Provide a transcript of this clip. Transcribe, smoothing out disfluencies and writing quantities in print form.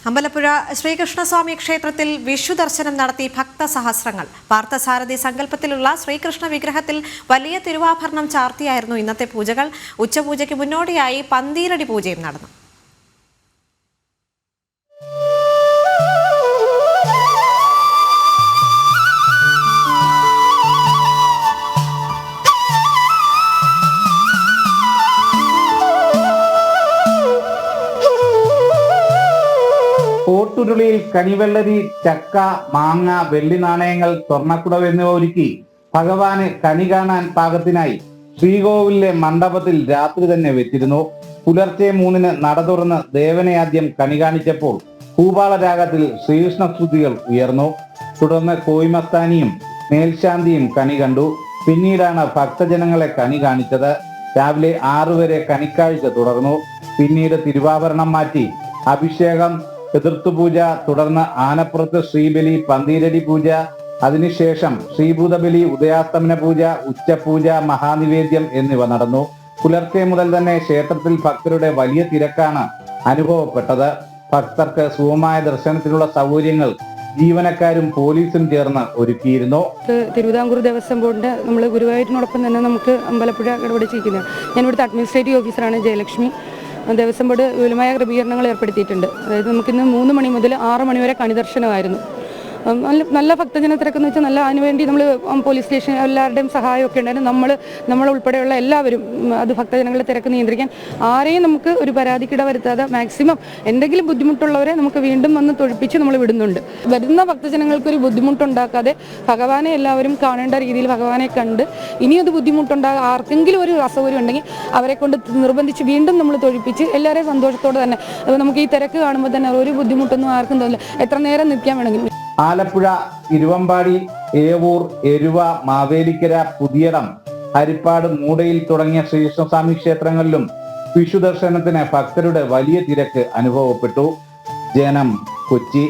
അമ്പലപ്പുഴ ശ്രീകൃഷ്ണസ്വാമി ക്ഷേത്രത്തിൽ വിഷു ദർശനം നടത്തി ഭക്തസഹസ്രങ്ങൾ. പാർത്ഥസാരഥി സങ്കല്പത്തിലുള്ള ശ്രീകൃഷ്ണ വിഗ്രഹത്തിൽ വലിയ തിരുവാഭരണം ചാർത്തിയായിരുന്നു ഇന്നത്തെ പൂജകൾ. ഉച്ചപൂജയ്ക്ക് മുന്നോടിയായി പന്തീരടി പൂജയും നടന്നു. കോട്ടുരുളിയിൽ കണിവെള്ളരി, ചക്ക, മാങ്ങ, വെള്ളി നാണയങ്ങൾ, സ്വർണ്ണക്കുടവ് എന്നിവ ഒരുക്കി ഭഗവാന് കണി കാണാൻ പാകത്തിനായി ശ്രീകോവിലിലെ മണ്ഡപത്തിൽ രാത്രി തന്നെ വെച്ചിരുന്നു. പുലർച്ചെ 3-ന് നട തുറന്ന് ദേവനെ ആദ്യം കണി കാണിച്ചപ്പോൾ ഭൂപാള രാഗത്തിൽ ശ്രീകൃഷ്ണ സ്തുതികൾ ഉയർന്നു. തുടർന്ന് കോയിമസ്താനിയും മേൽശാന്തിയും കണി കണ്ടു. പിന്നീടാണ് ഭക്തജനങ്ങളെ കണി കാണിച്ചത്. രാവിലെ 6 വരെ കണിക്കാഴ്ച തുടർന്നു. പിന്നീട് തിരുവാഭരണം മാറ്റി അഭിഷേകം, എതിർത്തുപൂജ, തുടർന്ന് ആനപ്പുറത്ത് ശ്രീബലി, പന്തീരടി പൂജ, അതിനുശേഷം ശ്രീഭൂതബലി, ഉദയാസ്തമന പൂജ, ഉച്ചപൂജ, മഹാനിവേദ്യം എന്നിവ നടന്നു. പുലർച്ചെ മുതൽ തന്നെ ക്ഷേത്രത്തിൽ ഭക്തരുടെ വലിയ തിരക്കാണ് അനുഭവപ്പെട്ടത്. ഭക്തർക്ക് സുഗമമായ ദർശനത്തിനുള്ള സൗകര്യങ്ങൾ ജീവനക്കാരും പോലീസും ചേർന്ന് ഒരുക്കിയിരുന്നു. തിരുവിതാംകൂർ ദേവസ്വം ബോർഡിന്റെ നമ്മൾ ഗുരുവായൂരിനോടൊപ്പം തന്നെ നമുക്ക് അമ്പലപ്പുഴ ഇടപെടിച്ചിരിക്കുന്നത്. ഞാൻ ഇവിടുത്തെ അഡ്മിനിസ്ട്രേറ്റീവ് ഓഫീസറാണ് ജയലക്ഷ്മി. ദേവസ്വം ബോർഡ് വിപുലമായ ക്രമീകരണങ്ങൾ ഏർപ്പെടുത്തിയിട്ടുണ്ട്. അതായത് നമുക്കിന്ന് 3 മണി മുതൽ 6 മണി വരെ കണിദർശനമായിരുന്നു. നല്ല ഭക്തജന തിരക്കെന്ന് വെച്ചാൽ നല്ല അതിനുവേണ്ടി നമ്മൾ പോലീസ് സ്റ്റേഷൻ എല്ലാവരുടെയും സഹായമൊക്കെ ഉണ്ടായിരുന്നു. നമ്മൾ ഉൾപ്പെടെയുള്ള എല്ലാവരും അത് ഭക്തജനങ്ങളുടെ തിരക്ക് നിയന്ത്രിക്കാൻ ആരെയും നമുക്ക് ഒരു പരാതിക്കിട വരുത്താതെ മാക്സിമം എന്തെങ്കിലും ബുദ്ധിമുട്ടുള്ളവരെ നമുക്ക് വീണ്ടും വന്ന് തൊഴിപ്പിച്ച് നമ്മൾ വിടുന്നുണ്ട്. വരുന്ന ഭക്തജനങ്ങൾക്ക് ഒരു ബുദ്ധിമുട്ടുണ്ടാക്കാതെ ഭഗവാനെ എല്ലാവരും കാണേണ്ട രീതിയിൽ ഭഗവാനെ കണ്ട് ഇനിയത് ബുദ്ധിമുട്ടുണ്ടാകാൻ ആർക്കെങ്കിലും ഒരു അസൗകര്യം ഉണ്ടെങ്കിൽ അവരെ കൊണ്ട് നിർബന്ധിച്ച് വീണ്ടും നമ്മൾ തൊഴിപ്പിച്ച് എല്ലാവരെയും സന്തോഷത്തോടെ തന്നെ നമുക്ക് ഈ തിരക്ക് കാണുമ്പോൾ തന്നെ ഒരു ബുദ്ധിമുട്ടൊന്നും ആർക്കും തോന്നില്ല. എത്ര നേരം നിൽക്കാൻ വേണമെങ്കിലും. ആലപ്പുഴ, തിരുവമ്പാടി, ഏവൂർ, എരുവ, മാവേലിക്കര, പുതിയടം, ഹരിപ്പാട്, മൂടയിൽ തുടങ്ങിയ ശ്രീകൃഷ്ണസ്വാമി ക്ഷേത്രങ്ങളിലും വിഷു ദർശനത്തിന് ഭക്തരുടെ വലിയ തിരക്ക് അനുഭവപ്പെട്ടു. ജനം, കൊച്ചി.